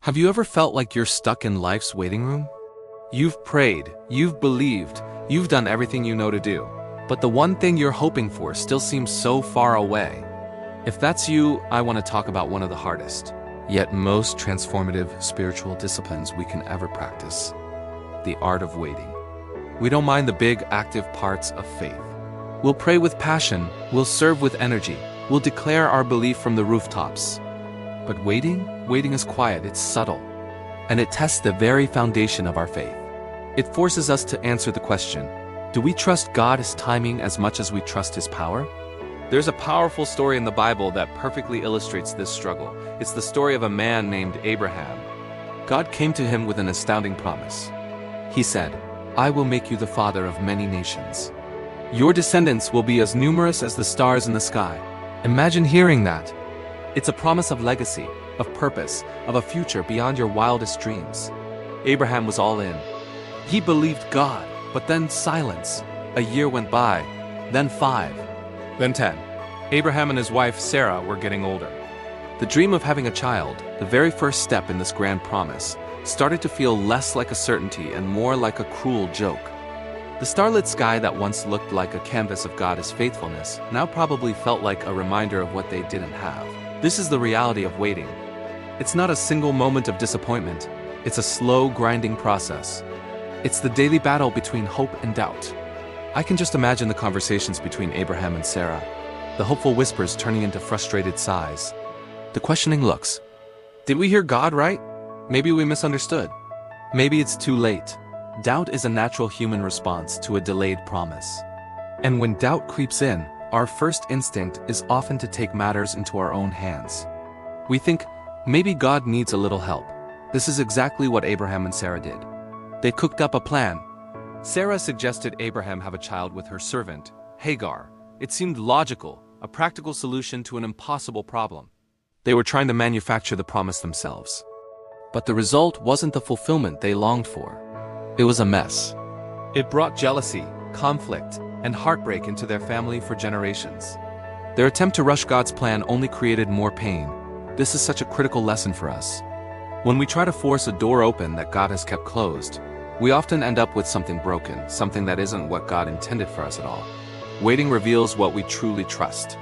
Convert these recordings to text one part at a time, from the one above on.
Have you ever felt like you're stuck in life's waiting room? You've prayed, you've believed, you've done everything you know to do, but the one thing you're hoping for still seems so far away. If that's you, I want to talk about one of the hardest, yet most transformative spiritual disciplines we can ever practice: the art of waiting. We don't mind the big, active parts of faith. We'll pray with passion, we'll serve with energy, we'll declare our belief from the rooftops. But waiting is quiet, it's subtle, and it tests the very foundation of our faith. It forces us to answer the question, do we trust God's timing as much as we trust His power? There's a powerful story in the Bible that perfectly illustrates this struggle. It's the story of a man named Abraham. God came to him with an astounding promise. He said, "I will make you the father of many nations. Your descendants will be as numerous as the stars in the sky." Imagine hearing that. It's a promise of legacy, of purpose, of a future beyond your wildest dreams. Abraham was all in. He believed God, but then silence. A year went by, then 5, then 10. Abraham and his wife Sarah were getting older. The dream of having a child, the very first step in this grand promise, started to feel less like a certainty and more like a cruel joke. The starlit sky that once looked like a canvas of God's faithfulness now probably felt like a reminder of what they didn't have. This is the reality of waiting. It's not a single moment of disappointment. It's a slow, grinding process. It's the daily battle between hope and doubt. I can just imagine the conversations between Abraham and Sarah, the hopeful whispers turning into frustrated sighs, the questioning looks. Did we hear God right? Maybe we misunderstood. Maybe it's too late. Doubt is a natural human response to a delayed promise. And when doubt creeps in, our first instinct is often to take matters into our own hands. We think, maybe God needs a little help. This is exactly what Abraham and Sarah did. They cooked up a plan. Sarah suggested Abraham have a child with her servant, Hagar. It seemed logical, a practical solution to an impossible problem. They were trying to manufacture the promise themselves. But the result wasn't the fulfillment they longed for. It was a mess. It brought jealousy, conflict, and heartbreak into their family for generations. Their attempt to rush God's plan only created more pain. This is such a critical lesson for us. When we try to force a door open that God has kept closed, we often end up with something broken, something that isn't what God intended for us at all. Waiting reveals what we truly trust.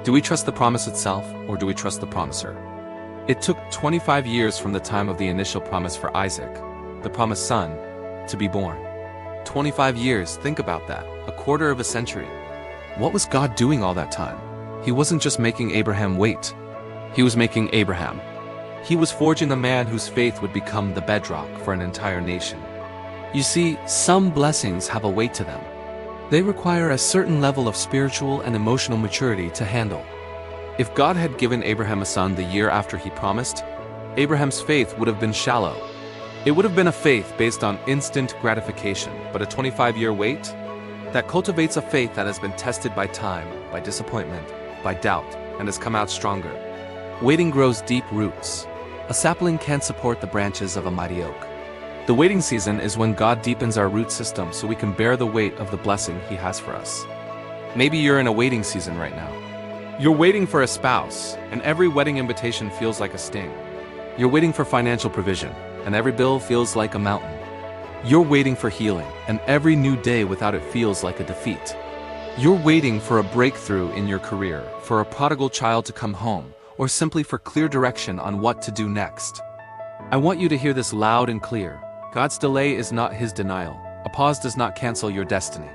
Do we trust the promise itself, or do we trust the promiser? It took 25 years from the time of the initial promise for Isaac, the promised son, to be born. 25 years, think about that, a quarter of a century. What was God doing all that time? He wasn't just making Abraham wait. He was making Abraham. He was forging a man whose faith would become the bedrock for an entire nation. You see, some blessings have a weight to them. They require a certain level of spiritual and emotional maturity to handle. If God had given Abraham a son the year after he promised, Abraham's faith would have been shallow. It would have been a faith based on instant gratification, but a 25-year wait that cultivates a faith that has been tested by time, by disappointment, by doubt, and has come out stronger. Waiting grows deep roots. A sapling can't support the branches of a mighty oak. The waiting season is when God deepens our root system so we can bear the weight of the blessing He has for us. Maybe you're in a waiting season right now. You're waiting for a spouse, and every wedding invitation feels like a sting. You're waiting for financial provision, and every bill feels like a mountain. You're waiting for healing, and every new day without it feels like a defeat. You're waiting for a breakthrough in your career, for a prodigal child to come home, or simply for clear direction on what to do next. I want you to hear this loud and clear. God's delay is not His denial. A pause does not cancel your destiny.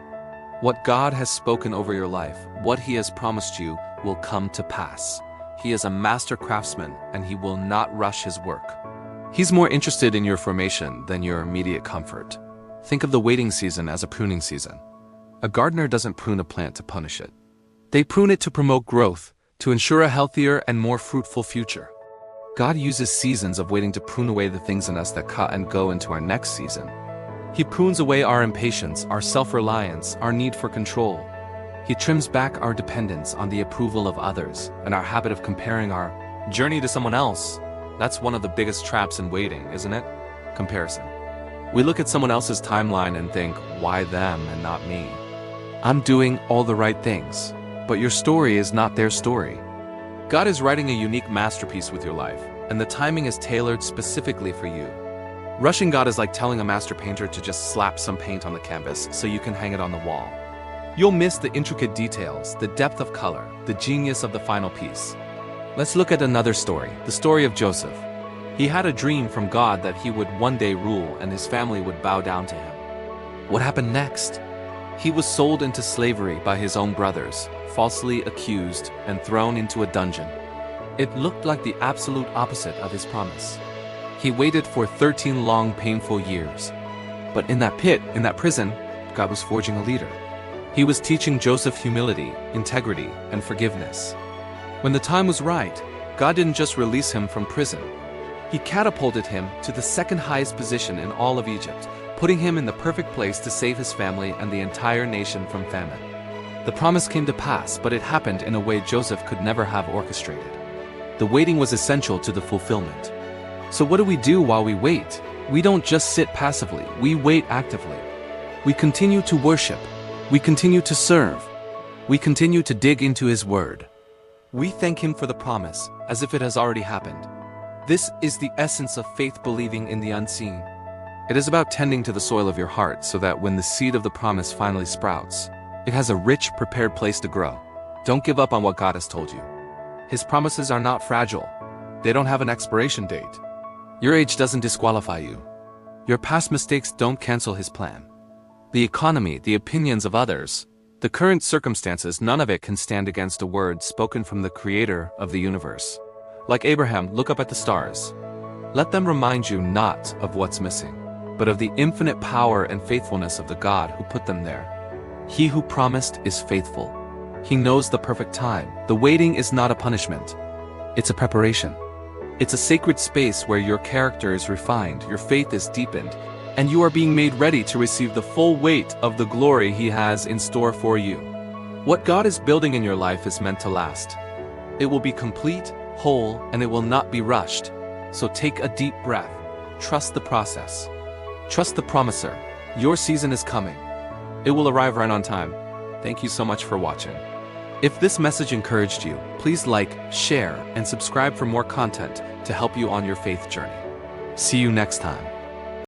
What God has spoken over your life, what He has promised you, will come to pass. He is a master craftsman, and He will not rush His work. He's more interested in your formation than your immediate comfort. Think of the waiting season as a pruning season. A gardener doesn't prune a plant to punish it. They prune it to promote growth, to ensure a healthier and more fruitful future. God uses seasons of waiting to prune away the things in us that cut and go into our next season. He prunes away our impatience, our self-reliance, our need for control. He trims back our dependence on the approval of others and our habit of comparing our journey to someone else. That's one of the biggest traps in waiting, isn't it? Comparison. We look at someone else's timeline and think, why them and not me? I'm doing all the right things, but your story is not their story. God is writing a unique masterpiece with your life. and the timing is tailored specifically for you. Rushing God is like telling a master painter to just slap some paint on the canvas so you can hang it on the wall. You'll miss the intricate details, the depth of color, the genius of the final piece. Let's look at another story, the story of Joseph. He had a dream from God that he would one day rule and his family would bow down to him. What happened next? He was sold into slavery by his own brothers, falsely accused, and thrown into a dungeon. It looked like the absolute opposite of his promise. He waited for 13 long, painful years. But in that pit, in that prison, God was forging a leader. He was teaching Joseph humility, integrity, and forgiveness. When the time was right, God didn't just release him from prison. He catapulted him to the second highest position in all of Egypt, putting him in the perfect place to save his family and the entire nation from famine. The promise came to pass, but it happened in a way Joseph could never have orchestrated. The waiting was essential to the fulfillment. So what do we do while we wait? We don't just sit passively, we wait actively. We continue to worship. We continue to serve. We continue to dig into His Word. We thank Him for the promise, as if it has already happened. This is the essence of faith, believing in the unseen. It is about tending to the soil of your heart so that when the seed of the promise finally sprouts, it has a rich, prepared place to grow. Don't give up on what God has told you. His promises are not fragile. They don't have an expiration date. Your age doesn't disqualify you. Your past mistakes don't cancel His plan. The economy, the opinions of others, the current circumstances, none of it can stand against a word spoken from the Creator of the universe. Like Abraham, look up at the stars. Let them remind you not of what's missing, but of the infinite power and faithfulness of the God who put them there. He who promised is faithful. He knows the perfect time. The waiting is not a punishment. It's a preparation. It's a sacred space where your character is refined, your faith is deepened, and you are being made ready to receive the full weight of the glory He has in store for you. What God is building in your life is meant to last. It will be complete, whole, and it will not be rushed. So take a deep breath. Trust the process. Trust the promiser. Your season is coming. It will arrive right on time. Thank you so much for watching. If this message encouraged you, please like, share, and subscribe for more content to help you on your faith journey. See you next time.